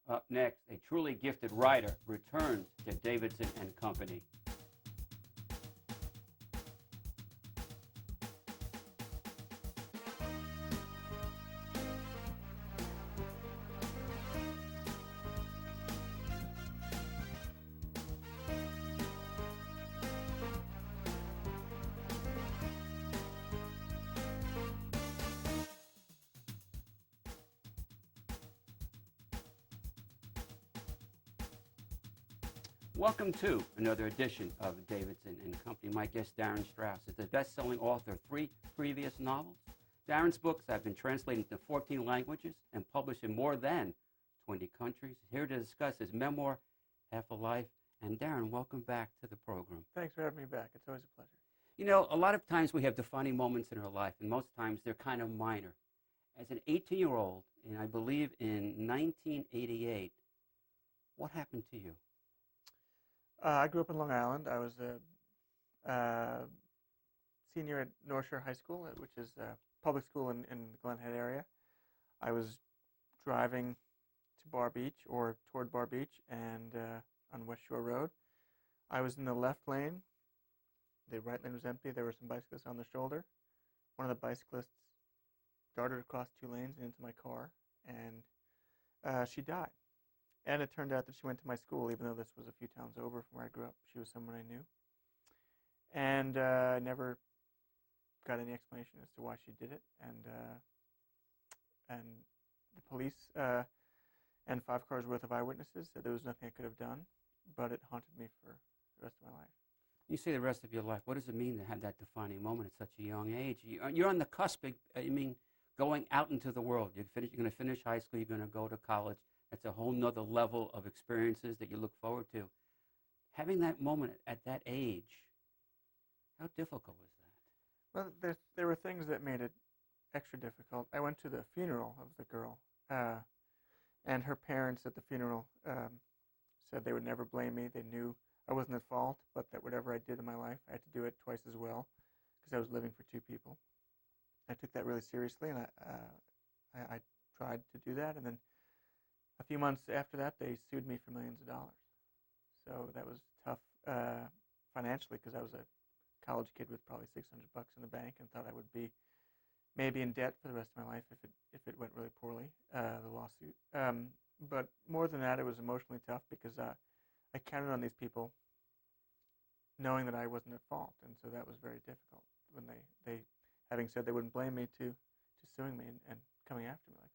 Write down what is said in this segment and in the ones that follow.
Up next, a truly gifted writer returns to Davidson and Company. Welcome to another edition of Davidson and Company. My guest, Darrin Strauss, is the best-selling author of 3 previous novels. Darrin's books have been translated into 14 languages and published in more than 20 countries. Here to discuss his memoir, Half a Life. And Darrin, welcome back to the program. Thanks for having me back. It's always a pleasure. You know, a lot of times we have defining moments in our life, and most times they're kind of minor. As an 18-year-old, and I believe in 1988, what happened to you? I grew up in Long Island. I was a senior at North Shore High School, which is a public school in the Glen Head area. I was driving to Bar Beach or toward Bar Beach and on West Shore Road. I was in the left lane. The right lane was empty. There were some bicyclists on the shoulder. One of the bicyclists darted across 2 lanes into my car, and she died. And it turned out that she went to my school, even though this was a few towns over from where I grew up. She was someone I knew. And I never got any explanation as to why she did it. And the police and 5 cars worth of eyewitnesses said there was nothing I could have done, but it haunted me for the rest of my life. You say the rest of your life. What does it mean to have that defining moment at such a young age? You're on the cusp, going out into the world. You're going to finish high school, you're going to go to college. That's a whole nother level of experiences that you look forward to. Having that moment at that age, how difficult is that? Well, there were things that made it extra difficult. I went to the funeral of the girl, and her parents at the funeral said they would never blame me. They knew I wasn't at fault, but that whatever I did in my life, I had to do it twice as well because I was living for 2 people. I took that really seriously, and I tried to do that, and then a few months after that, they sued me for millions of dollars. So that was tough financially because I was a college kid with probably $600 in the bank and thought I would be maybe in debt for the rest of my life if it went really poorly, the lawsuit. But more than that, it was emotionally tough because I counted on these people knowing that I wasn't at fault, and so that was very difficult when they having said they wouldn't blame me to suing me and coming after me like that.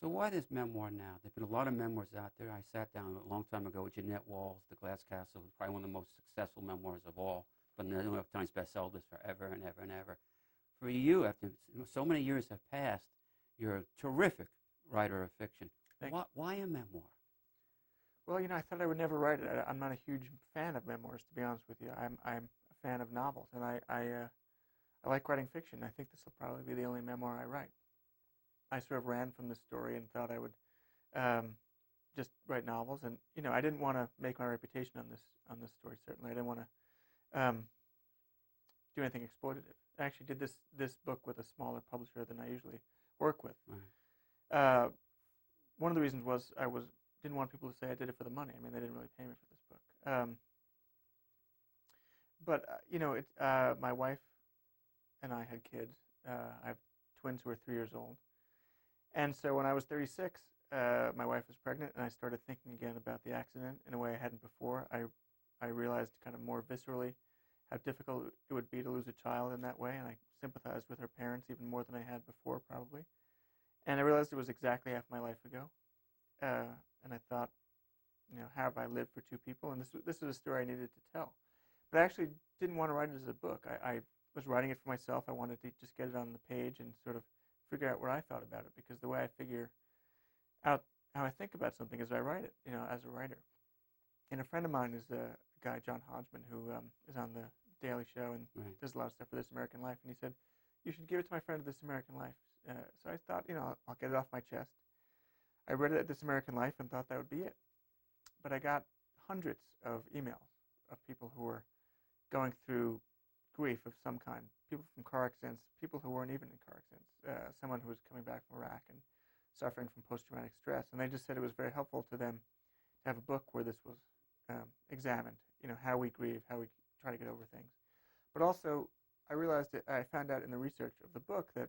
So why this memoir now? There have been a lot of memoirs out there. I sat down a long time ago with Jeanette Walls, The Glass Castle, probably one of the most successful memoirs of all, but the New York Times bestseller list forever and ever and ever. For you, after so many years have passed, you're a terrific writer of fiction. Why a memoir? Well, I thought I would never write it. I'm not a huge fan of memoirs, to be honest with you. I'm a fan of novels, and I like writing fiction. I think this will probably be the only memoir I write. I sort of ran from this story and thought I would just write novels, and I didn't want to make my reputation on this story. Certainly, I didn't want to do anything exploitative. I actually did this book with a smaller publisher than I usually work with. Right. One of the reasons was I didn't want people to say I did it for the money. I mean, they didn't really pay me for this book. But my wife and I had kids. I have twins who are 3 years old. And so when I was 36, my wife was pregnant, and I started thinking again about the accident in a way I hadn't before. I realized kind of more viscerally how difficult it would be to lose a child in that way, and I sympathized with her parents even more than I had before, probably. And I realized it was exactly half my life ago. And I thought, how have I lived for 2 people? And this is a story I needed to tell. But I actually didn't want to write it as a book. I was writing it for myself. I wanted to just get it on the page and sort of figure out what I thought about it, because the way I figure out how I think about something is I write it, as a writer. And a friend of mine is a guy, John Hodgman, who is on the Daily Show and Right. does a lot of stuff for This American Life. And he said, you should give it to my friend at This American Life. So I thought, I'll get it off my chest. I read it at This American Life and thought that would be it. But I got hundreds of emails of people who were going through grief of some kind, people from car accidents, people who weren't even in car accidents, someone who was coming back from Iraq and suffering from post-traumatic stress, and they just said it was very helpful to them to have a book where this was examined, how we grieve, how we try to get over things. But also, I realized that I found out in the research of the book that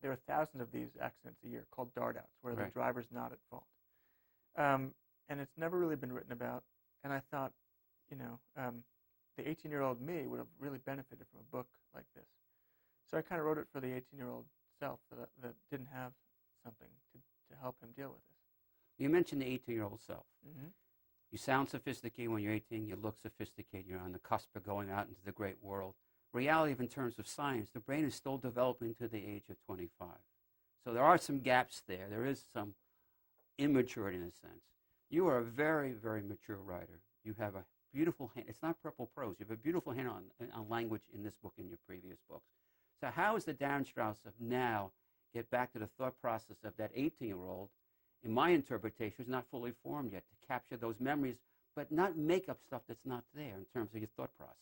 there are thousands of these accidents a year called dart-outs, where the Right. driver's not at fault. And it's never really been written about, and I thought, the 18-year-old me would have really benefited from a book like this. So I kind of wrote it for the 18-year-old self that didn't have something to help him deal with this. You mentioned the 18-year-old self. Mm-hmm. You sound sophisticated when you're 18. You look sophisticated. You're on the cusp of going out into the great world. Reality, in terms of science, the brain is still developing to the age of 25. So there are some gaps there. There is some immaturity in a sense. You are a very, very mature writer. You have a beautiful hand. It's not purple prose. You have a beautiful hand on language in this book and your previous books. So how is the Darrin Strauss of now get back to the thought process of that 18-year-old, in my interpretation, who's not fully formed yet, to capture those memories, but not make up stuff that's not there in terms of your thought process?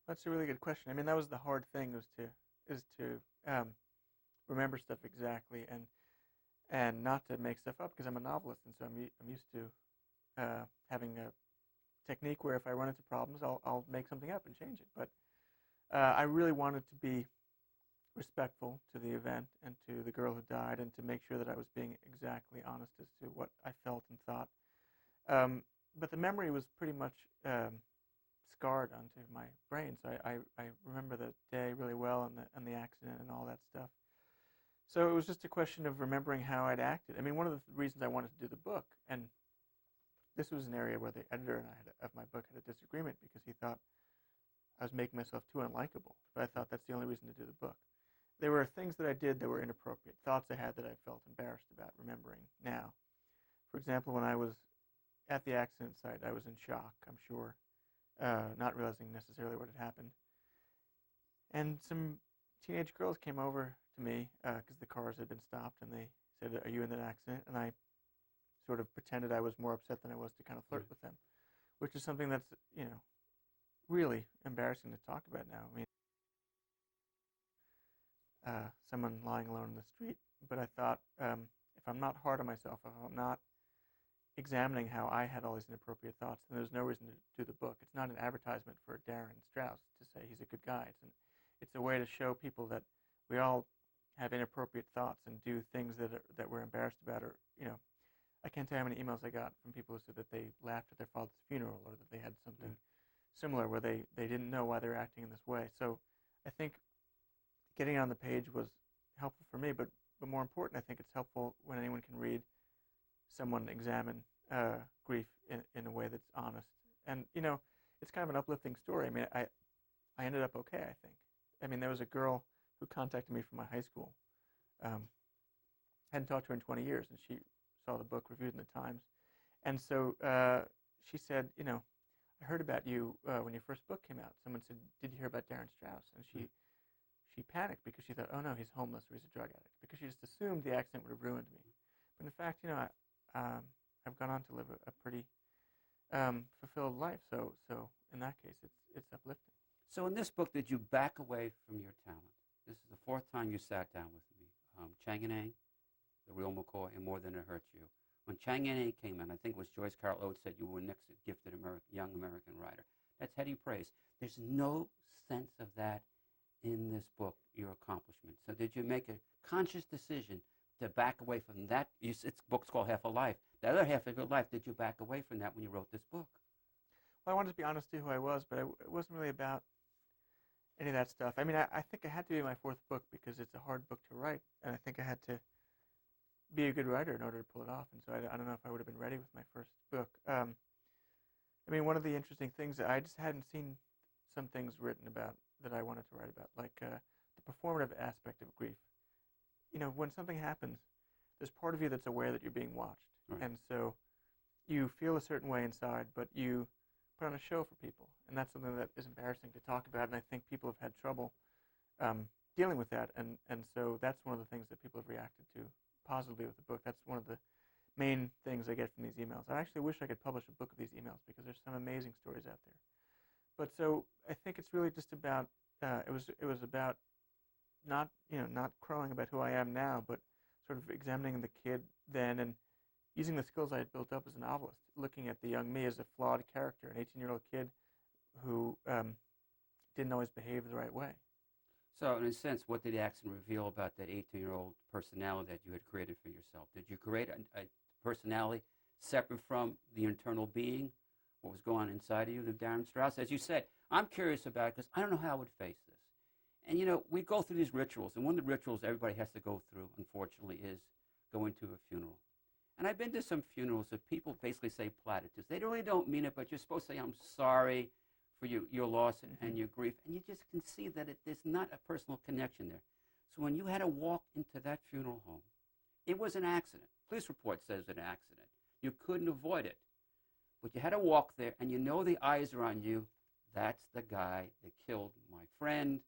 That's a really good question. I mean, that was the hard thing, is to remember stuff exactly and not to make stuff up, because I'm a novelist, and so I'm used to having a technique where if I run into problems, I'll make something up and change it. But I really wanted to be respectful to the event and to the girl who died, and to make sure that I was being exactly honest as to what I felt and thought. But the memory was pretty much scarred onto my brain, so I remember the day really well, and the accident and all that stuff. So it was just a question of remembering how I'd acted. I mean, one of the reasons I wanted to do the book, and this was an area where the editor and I of my book had a disagreement, because he thought I was making myself too unlikable. But I thought that's the only reason to do the book. There were things that I did that were inappropriate, thoughts I had that I felt embarrassed about remembering now. For example, when I was at the accident site, I was in shock, I'm sure, not realizing necessarily what had happened. And some teenage girls came over to me because the cars had been stopped, and they said, "Are you in that accident?" And I sort of pretended I was more upset than I was, to kind of flirt with them, which is something that's, really embarrassing to talk about now. I mean, someone lying alone in the street. But I thought, if I'm not hard on myself, if I'm not examining how I had all these inappropriate thoughts, then there's no reason to do the book. It's not an advertisement for Darrin Strauss to say he's a good guy. It's a way to show people that we all have inappropriate thoughts and do things that we're embarrassed about, or I can't tell you how many emails I got from people who said that they laughed at their father's funeral, or that they had something similar where they didn't know why they were acting in this way. So I think getting on the page was helpful for me, but more important, I think it's helpful when anyone can read someone examine grief in a way that's honest. And, it's kind of an uplifting story. I mean, I ended up okay, I think. I mean, there was a girl who contacted me from my high school. Hadn't talked to her in 20 years, and she saw the book reviewed in the Times. And so she said, I heard about you when your first book came out. Someone said, "Did you hear about Darrin Strauss?" And she panicked, because she thought, "Oh no, he's homeless, or he's a drug addict," because she just assumed the accident would have ruined me. But in fact, I've gone on to live a pretty fulfilled life. So in that case, it's uplifting. So in this book, did you back away from your talent? This is the fourth time you sat down with me. Chang-and-Eng, The Real McCoy, and More Than It Hurts You. When Chang-and-Eng came in, I think it was Joyce Carol Oates said you were next gifted young American writer. That's heady praise. There's no sense of that in this book, your accomplishment. So did you make a conscious decision to back away from that? Its book's called Half a Life. The other half of your life, did you back away from that when you wrote this book? Well, I wanted to be honest to who I was, but it wasn't really about any of that stuff. I mean, I think it had to be my fourth book, because it's a hard book to write, and I think I had to be a good writer in order to pull it off. And so I don't know if I would have been ready with my first book. I mean, one of the interesting things, I just hadn't seen some things written about that I wanted to write about, like the performative aspect of grief. When something happens, there's part of you that's aware that you're being watched. Right. And so you feel a certain way inside, but you put on a show for people. And that's something that is embarrassing to talk about, and I think people have had trouble dealing with that. And so that's one of the things that people have reacted to positively with the book. That's one of the main things I get from these emails. I actually wish I could publish a book of these emails, because there's some amazing stories out there. But so I think it's really just about, it was about not crowing about who I am now, but sort of examining the kid then and using the skills I had built up as a novelist, looking at the young me as a flawed character, an 18-year-old kid who didn't always behave the right way. So, in a sense, what did the accident reveal about that 18-year-old personality that you had created for yourself? Did you create a personality separate from the internal being, what was going on inside of you, the Darrin Strauss? As you said, I'm curious about it because I don't know how I would face this. And, we go through these rituals, and one of the rituals everybody has to go through, unfortunately, is going to a funeral. And I've been to some funerals that people basically say platitudes. They really don't mean it, but you're supposed to say, I'm sorry for your loss and your grief. And you just can see that there's not a personal connection there. So when you had to walk into that funeral home, it was an accident. Police report says an accident. You couldn't avoid it. But you had to walk there, and the eyes are on you. That's the guy that killed my friend,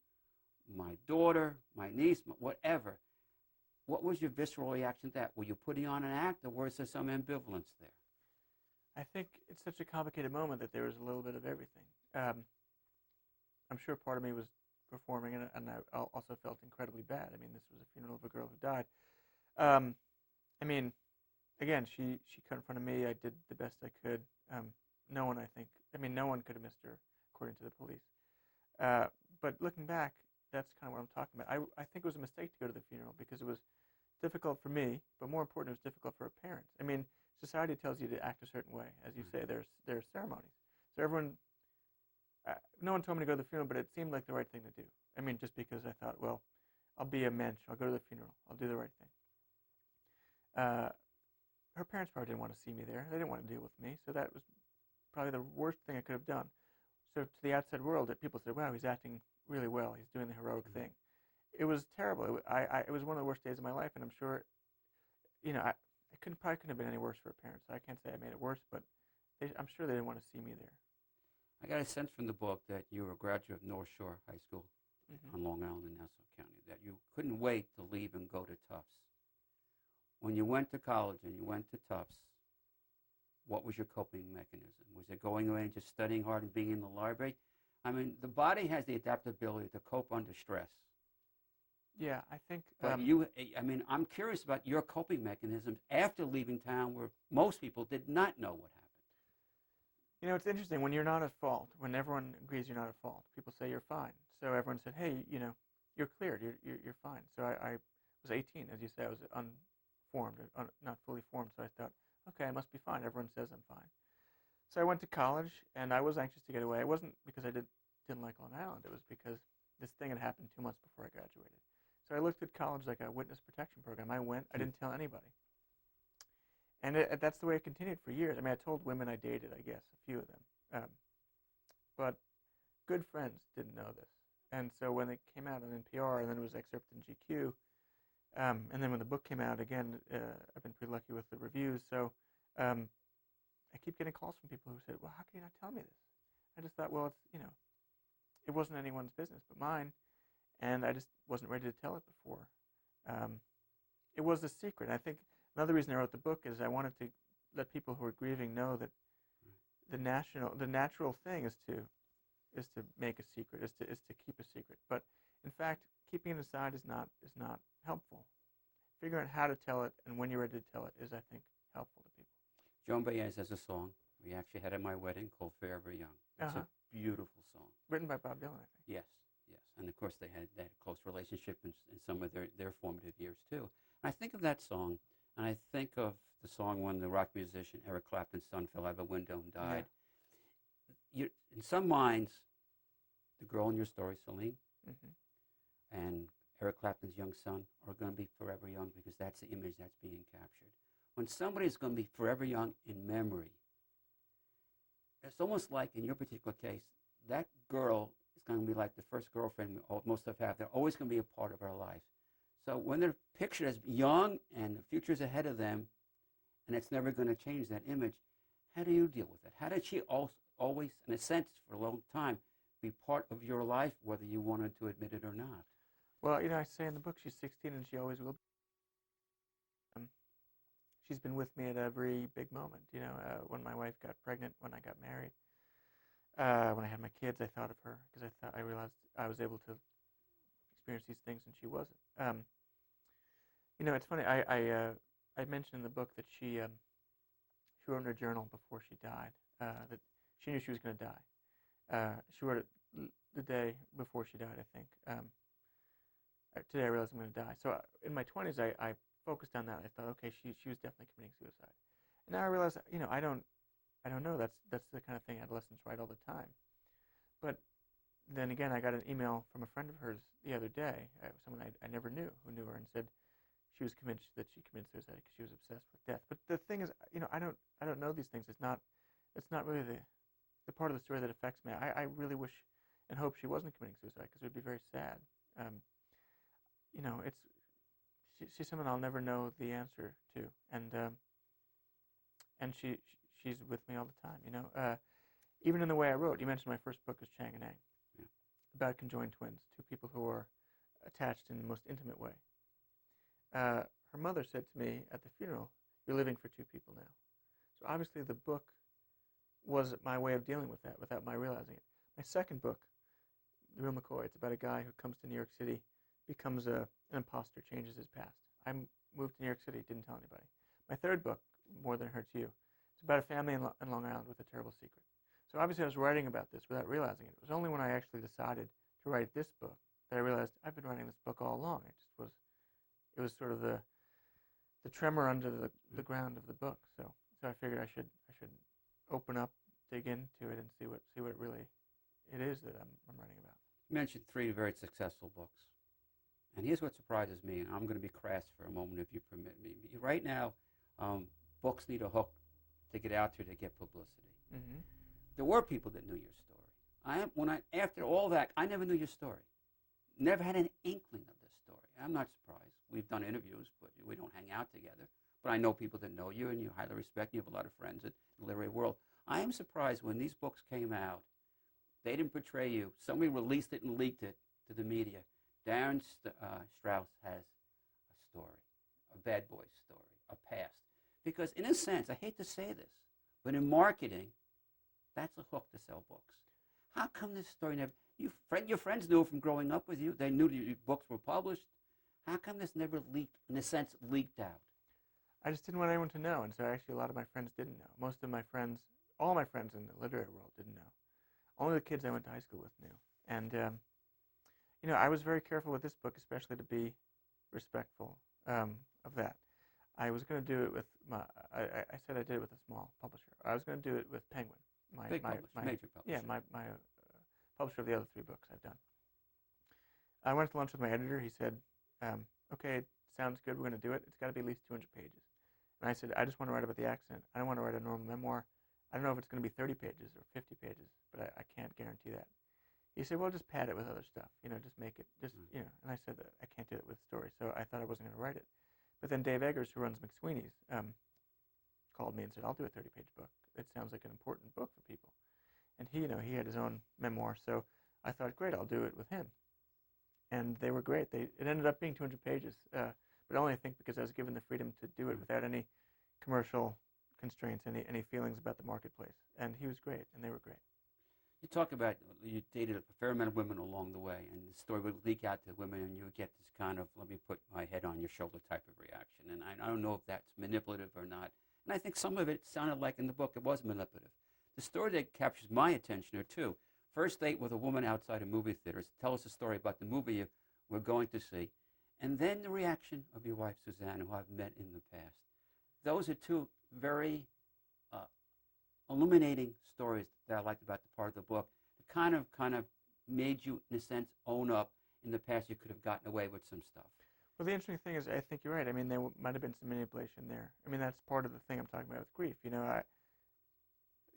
my daughter, my niece, whatever. What was your visceral reaction to that? Were you putting on an act, or was there some ambivalence there? I think it's such a complicated moment that there was a little bit of everything. I'm sure part of me was performing, and I also felt incredibly bad. I mean, this was a funeral of a girl who died. I mean, again, she cut in front of me. I did the best I could. No one could have missed her, according to the police. But looking back, that's kind of what I'm talking about. I think it was a mistake to go to the funeral because it was difficult for me, but more important, it was difficult for her parents. I mean, society tells you to act a certain way. As you say, there's ceremonies. So no one told me to go to the funeral, but it seemed like the right thing to do. I mean, just because I thought, well, I'll be a mensch. I'll go to the funeral. I'll do the right thing. Her parents probably didn't want to see me there. They didn't want to deal with me. So that was probably the worst thing I could have done. So to the outside world, that people said, wow, he's acting really well. He's doing the heroic thing. It was terrible. It was one of the worst days of my life, and I'm sure, probably couldn't have been any worse for her parents. I can't say I made it worse, but I'm sure they didn't want to see me there. I got a sense from the book that you were a graduate of North Shore High School on Long Island in Nassau County, that you couldn't wait to leave and go to Tufts. When you went to college and you went to Tufts, what was your coping mechanism? Was it going away and just studying hard and being in the library? I mean, the body has the adaptability to cope under stress. Yeah, I think. But I'm curious about your coping mechanisms after leaving town where most people did not know what happened. It's interesting. When you're not at fault, when everyone agrees you're not at fault, people say you're fine. So everyone said, hey, you're cleared. You're fine. So I was 18, as you say. I was unformed, not fully formed. So I thought, okay, I must be fine. Everyone says I'm fine. So I went to college, and I was anxious to get away. It wasn't because I didn't like Long Island. It was because this thing had happened 2 months before I graduated. So I looked at college like a witness protection program. I went. I didn't tell anybody. And that's the way it continued for years. I mean, I told women I dated, I guess, a few of them. But good friends didn't know this. And so when it came out on NPR, and then it was excerpted in GQ, and then when the book came out, again, I've been pretty lucky with the reviews. So I keep getting calls from people who said, well, how can you not tell me this? I just thought, well, it wasn't anyone's business but mine. And I just wasn't ready to tell it before. It was a secret. I think another reason I wrote the book is I wanted to let people who are grieving know that the natural thing is to make a secret, is to keep a secret. But in fact, keeping it aside is not helpful. Figuring out how to tell it and when you're ready to tell it is, I think, helpful to people. Joan Baez has a song we actually had at my wedding called Forever Young. It's a beautiful song. Written by Bob Dylan, I think. Yes. And of course they had a close relationship in some of their formative years too. And I think of that song, and I think of the song when the rock musician Eric Clapton's son fell out of a window and died. Yeah. In some minds, the girl in your story, Celine, and Eric Clapton's young son are going to be forever young because that's the image that's being captured. When somebody's going to be forever young in memory, it's almost like in your particular case, that girl is going to be like the first girlfriend most of us have. They're always going to be a part of our lives. So when they're pictured as young and the future's ahead of them, and it's never going to change that image, how do you deal with it? How did she always, in a sense, for a long time, be part of your life, whether you wanted to admit it or not? Well, I say in the book she's 16 and she always will be. She's been with me at every big moment. When my wife got pregnant, when I got married, when I had my kids, I thought of her because I realized I was able to experience these things and she wasn't. It's funny. I mentioned in the book that she wrote in her journal before she died that she knew she was going to die. She wrote it the day before she died, I think. Today I realized I'm going to die. So in my 20s, I focused on that. I thought, okay, she was definitely committing suicide. And now I realize, I don't know. That's the kind of thing adolescents write all the time. But then again, I got an email from a friend of hers the other day, someone I never knew who knew her, and said she was convinced that she committed suicide because she was obsessed with death. But the thing is, I don't know these things. It's not really the part of the story that affects me. I really wish and hope she wasn't committing suicide because it would be very sad. It's she's someone I'll never know the answer to, and she's with me all the time. Even in the way I wrote. You mentioned my first book is Chang and Eng, Yeah. about conjoined twins, two people who are attached in the most intimate way. Her mother said to me at the funeral, "You're living for two people now." So obviously the book was my way of dealing with that without my realizing it. My second book, The Real McCoy, it's about a guy who comes to New York City, becomes an imposter, changes his past. I moved to New York City, didn't tell anybody. My third book, More Than It Hurts You, it's about a family in Long Island with a terrible secret. So obviously I was writing about this without realizing it. It was only when I actually decided to write this book that I realized I've been writing this book all along. It was sort of the tremor under the ground of the book. So I figured I should open up, dig into it, and see what it is that I'm writing about. You mentioned 3 very successful books. And here's what surprises me, and I'm going to be crass for a moment if you permit me. Right now, books need a hook to get out there to get publicity. Mm-hmm. There were people that knew your story. After all that, I never knew your story. Never had an inkling of this story. I'm not surprised. We've done interviews, but we don't hang out together. But I know people that know you, and you highly respect. You have a lot of friends in the literary world. I am surprised when these books came out, they didn't portray you. Somebody released it and leaked it to the media. Darrin Strauss has a story, a bad boy story, a past. Because in a sense, I hate to say this, but in marketing, that's a hook to sell books. How come this story never, your friends knew from growing up with you, they knew that your books were published. How come this never leaked, in a sense, leaked out? I just didn't want anyone to know, and so actually a lot of my friends didn't know. Most of my friends, all my friends in the literary world didn't know. Only the kids I went to high school with knew. And, I was very careful with this book, especially to be respectful of that. I was going to do it with I said I did it with a small publisher. I was going to do it with Penguin. Big publisher, major publisher. Yeah, my publisher of the other 3 books I've done. I went to lunch with my editor. He said, okay, sounds good. We're going to do it. It's got to be at least 200 pages. And I said, I just want to write about the accident. I don't want to write a normal memoir. I don't know if it's going to be 30 pages or 50 pages, but I can't guarantee that. He said, well, just pad it with other stuff. Just make it, And I said, I can't do it with stories. So I thought I wasn't going to write it. But then Dave Eggers, who runs McSweeney's, called me and said, I'll do a 30-page book. It sounds like an important book for people. And he had his own memoir. So I thought, great, I'll do it with him. And they were great. It ended up being 200 pages, but only I think because I was given the freedom to do it without any commercial constraints, any feelings about the marketplace. And he was great, and they were great. You talk about you dated a fair amount of women along the way, and the story would leak out to women, and you would get this kind of, let me put my head on your shoulder type of reaction. And I don't know if that's manipulative or not. And I think some of it sounded like in the book it was manipulative. The story that captures my attention are 2. First date with a woman outside a movie theater. Tell us a story about the movie you were going to see. And then the reaction of your wife, Suzanne, who I've met in the past. Those are 2 very illuminating stories that I liked about the part of the book. It kind of made you, in a sense, own up. In the past, you could have gotten away with some stuff. Well, the interesting thing is, I think you're right. I mean, there might have been some manipulation there. I mean, that's part of the thing I'm talking about with grief.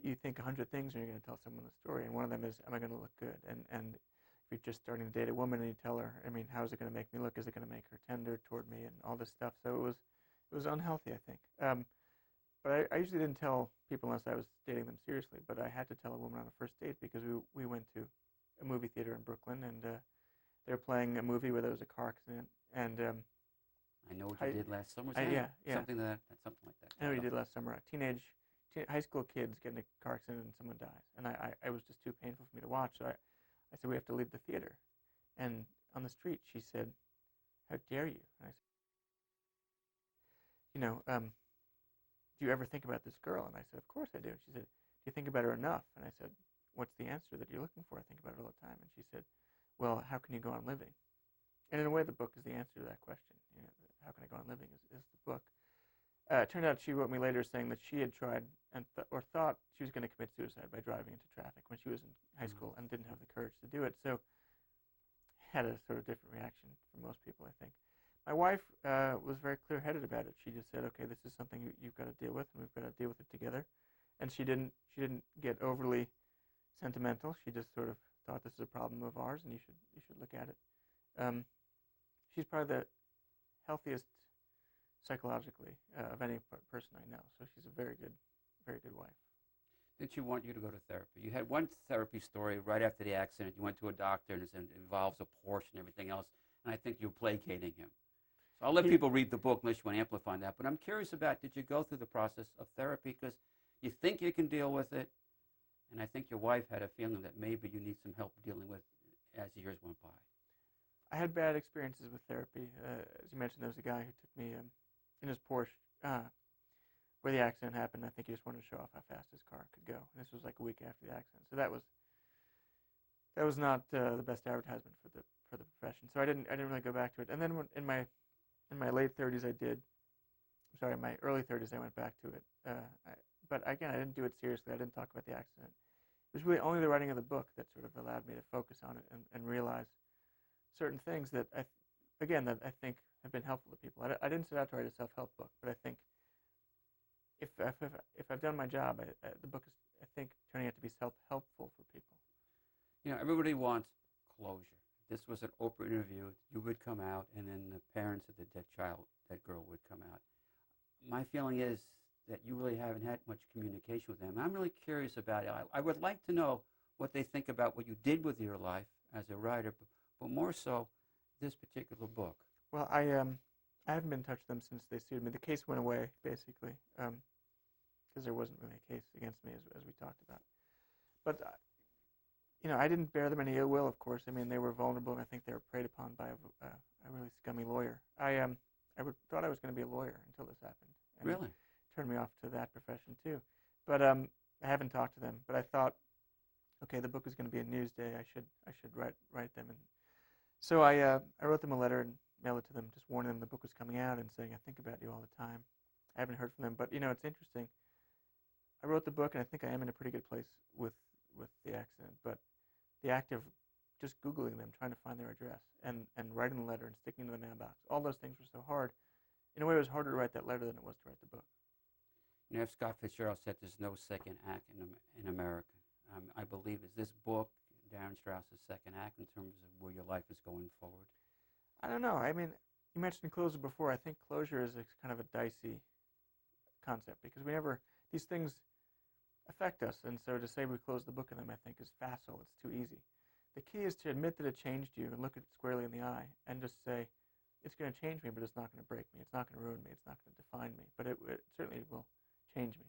You think 100 things when you're going to tell someone a story, and one of them is, am I going to look good? And if you're just starting to date a woman and you tell her, I mean, how is it going to make me look? Is it going to make her tender toward me and all this stuff? So it was unhealthy, I think. But I usually didn't tell people unless I was dating them seriously. But I had to tell a woman on a first date because we went to a movie theater in Brooklyn, and they were playing a movie where there was a car accident. And I know what you did last summer. Yeah. Something like that. I know what you did last summer. High school kids get in a car accident and someone dies. And I was just too painful for me to watch. So I said, we have to leave the theater. And on the street, she said, how dare you? And I said, do you ever think about this girl? And I said, of course I do. And she said, do you think about her enough? And I said, what's the answer that you're looking for? I think about her all the time. And she said, well, how can you go on living? And in a way, the book is the answer to that question. How can I go on living is the book. It turned out she wrote me later saying that she had tried or thought she was going to commit suicide by driving into traffic when she was in high school and didn't have the courage to do it. So had a sort of different reaction from most people, I think. My wife was very clear-headed about it. She just said, okay, this is something you've got to deal with, and we've got to deal with it together. And she didn't get overly sentimental. She just sort of thought this is a problem of ours, and you should look at it. She's probably the healthiest psychologically of any person I know. So she's a very good wife. Did she want you to go to therapy? You had one therapy story right after the accident. You went to a doctor, and it involves a Porsche and everything else, and I think you're placating him. So I'll let people read the book unless you want to amplify that. But I'm curious about, did you go through the process of therapy? Because you think you can deal with it, and I think your wife had a feeling that maybe you need some help dealing with as the years went by. I had bad experiences with therapy. As you mentioned, there was a guy who took me in his Porsche where the accident happened. I think he just wanted to show off how fast his car could go. And this was like a week after the accident. So that was not the best advertisement for the profession. So I didn't really go back to it. And then in my late 30s, in my early 30s, I went back to it. But again, I didn't do it seriously. I didn't talk about the accident. It was really only the writing of the book that sort of allowed me to focus on it and realize certain things that I think have been helpful to people. I didn't set out to write a self-help book, but I think if I've done my job, the book is, I think, turning out to be self-helpful for people. Everybody wants closure. This was an Oprah interview. You would come out, and then the parents of the dead girl would come out. My feeling is that you really haven't had much communication with them. I'm really curious about it. I would like to know what they think about what you did with your life as a writer, but more so this particular book. Well, I haven't been in touch with them since they sued me. The case went away, basically, because there wasn't really a case against me, as we talked about. But, I didn't bear them any ill will, of course. I mean, they were vulnerable, and I think they were preyed upon by a really scummy lawyer. I thought I was going to be a lawyer until this happened. And Really? It turned me off to that profession, too. But I haven't talked to them. But I thought, okay, the book is going to be a news day. I should write them. And so I wrote them a letter and mailed it to them, just warning them the book was coming out and saying, I think about you all the time. I haven't heard from them. But, it's interesting. I wrote the book, and I think I am in a pretty good place with the accident. But the act of just Googling them, trying to find their address, and writing the letter and sticking it in the mailbox, all those things were so hard. In a way, it was harder to write that letter than it was to write the book. If Scott Fitzgerald said there's no second act in America, I believe, is this book Darrin Strauss' second act in terms of where your life is going forward? I don't know. I mean, you mentioned closure before. I think closure is kind of a dicey concept because these things affect us, and so to say we close the book on them, I think, is facile. It's too easy. The key is to admit that it changed you and look it squarely in the eye and just say, it's going to change me, but it's not going to break me. It's not going to ruin me. It's not going to define me, but it certainly will change me.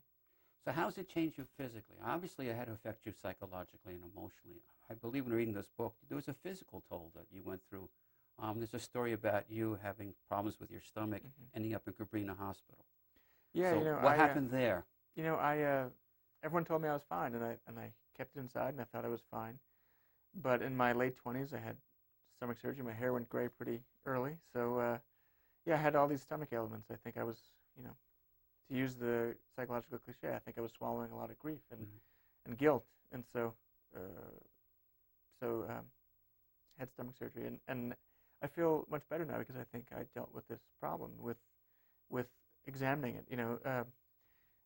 So how has it changed you physically? Obviously, it had to affect you psychologically and emotionally. I believe when reading this book, there was a physical toll that you went through. There's a story about you having problems with your stomach, ending up in Cabrini Hospital. Yeah, so what happened there? Everyone told me I was fine, and I kept it inside, and I thought I was fine. But in my late 20s, I had stomach surgery. My hair went gray pretty early, so I had all these stomach ailments. I think I was, to use the psychological cliche, I think I was swallowing a lot of grief and guilt, and so had stomach surgery, and I feel much better now because I think I dealt with this problem with examining it.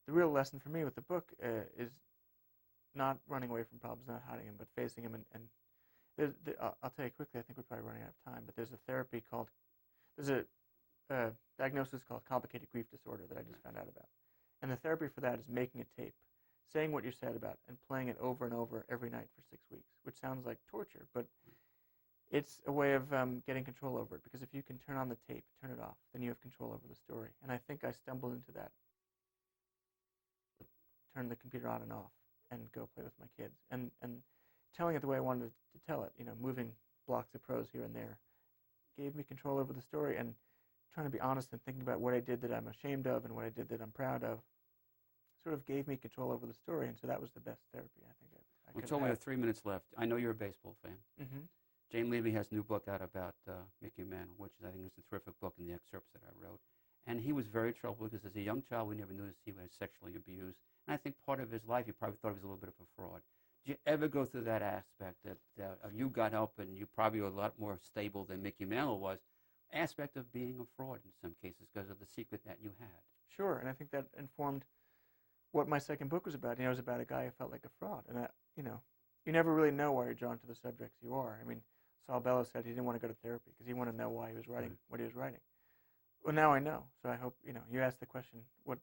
The real lesson for me with the book is not running away from problems, not hiding them, but facing them. And I'll tell you quickly, I think we're probably running out of time, but there's a diagnosis called complicated grief disorder that I just found out about. And the therapy for that is making a tape, saying what you're sad about, and playing it over and over every night for 6 weeks, which sounds like torture, but it's a way of getting control over it, because if you can turn on the tape, turn it off, then you have control over the story. And I think I stumbled into that. Turn the computer on and off and go play with my kids, and telling it the way I wanted to tell it, moving blocks of prose here and there, gave me control over the story. And trying to be honest and thinking about what I did that I'm ashamed of and what I did that I'm proud of, sort of gave me control over the story, and so that was the best therapy I think I Well, could so have we had. have 3 minutes left. I know you're a baseball fan. Mm-hmm. Jane Levy has a new book out about Mickey Mantle, which I think is a terrific book in the excerpts that I wrote. And he was very troubled because as a young child, we never noticed he was sexually abused. And I think part of his life, he probably thought he was a little bit of a fraud. Did you ever go through that aspect that you got help and you probably were a lot more stable than Mickey Mantle was, aspect of being a fraud in some cases because of the secret that you had? Sure, and I think that informed what my second book was about. It was about a guy who felt like a fraud, and you never really know why you're drawn to the subjects you are. I mean, Saul Bellow said he didn't want to go to therapy because he wanted to know why he was writing what he was writing. Well, now I know, so I hope you asked the question, what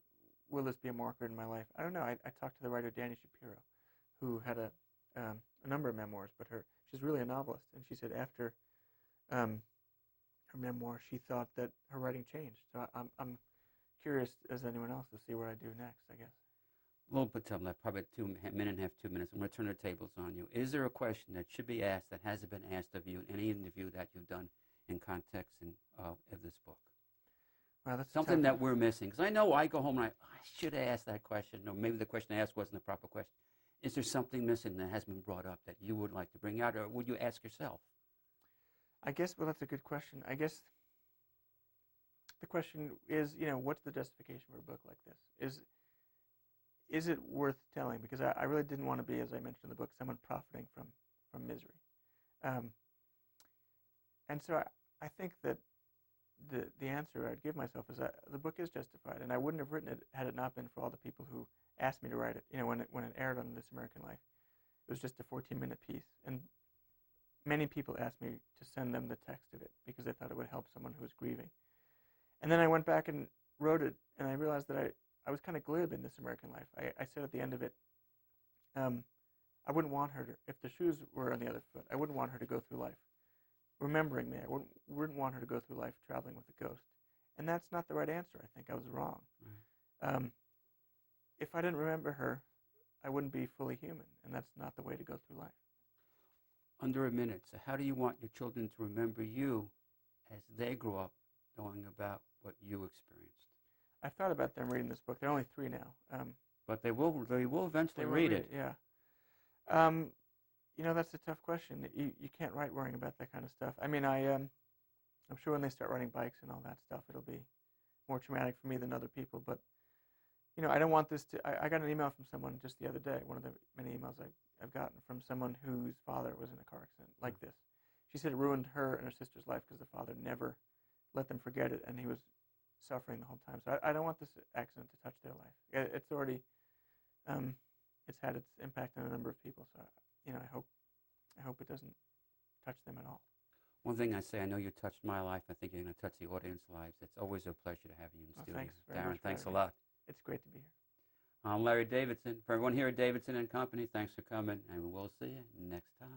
will this be a marker in my life? I don't know. I talked to the writer Dani Shapiro, who had a number of memoirs, but she's really a novelist, and she said after her memoir, she thought that her writing changed. So I'm curious as anyone else to see what I do next, I guess. A little bit of time left, probably a minute and a half, 2 minutes. I'm going to turn the tables on you. Is there a question that should be asked that hasn't been asked of you in any interview that you've done in context of this book? Well, that's Something that we're missing. Because I know I go home and I should have asked that question, or maybe the question I asked wasn't the proper question. Is there something missing that hasn't been brought up that you would like to bring out, or would you ask yourself? I guess, well, that's a good question. I guess the question is, what's the justification for a book like this? Is it worth telling? Because I really didn't want to be, as I mentioned in the book, someone profiting from misery. And so I think that the answer I'd give myself is that the book is justified, and I wouldn't have written it had it not been for all the people who asked me to write it. When it aired on This American Life, it was just a 14-minute piece, and many people asked me to send them the text of it because they thought it would help someone who was grieving. And then I went back and wrote it, and I realized that I was kind of glib in This American Life. I said at the end of it, I wouldn't want her to, if the shoes were on the other foot, I wouldn't want her to go through life remembering me. I wouldn't want her to go through life traveling with a ghost. And that's not the right answer. I think I was wrong. Right. If I didn't remember her, I wouldn't be fully human, and that's not the way to go through life. Under a minute. So how do you want your children to remember you as they grow up knowing about what you experienced? I thought about them reading this book. They're only 3 now. But they will eventually read it. Yeah. That's a tough question. You can't write worrying about that kind of stuff. I mean, I'm sure when they start riding bikes and all that stuff, it'll be more traumatic for me than other people. But, I don't want this to... I got an email from someone just the other day, one of the many emails I've gotten from someone whose father was in a car accident like this. She said it ruined her and her sister's life because the father never let them forget it, and he was suffering the whole time. So I don't want this accident to touch their life. It's already... it's had its impact on a number of people, so I hope it doesn't touch them at all. One thing I say, I know you touched my life. I think you're going to touch the audience lives. It's always a pleasure to have you in the studio. Thanks very Darrin, much for thanks a having me. lot. It's great to be here. I'm Larry Davidson. For everyone here at Davidson and Company, thanks for coming, and we'll see you next time.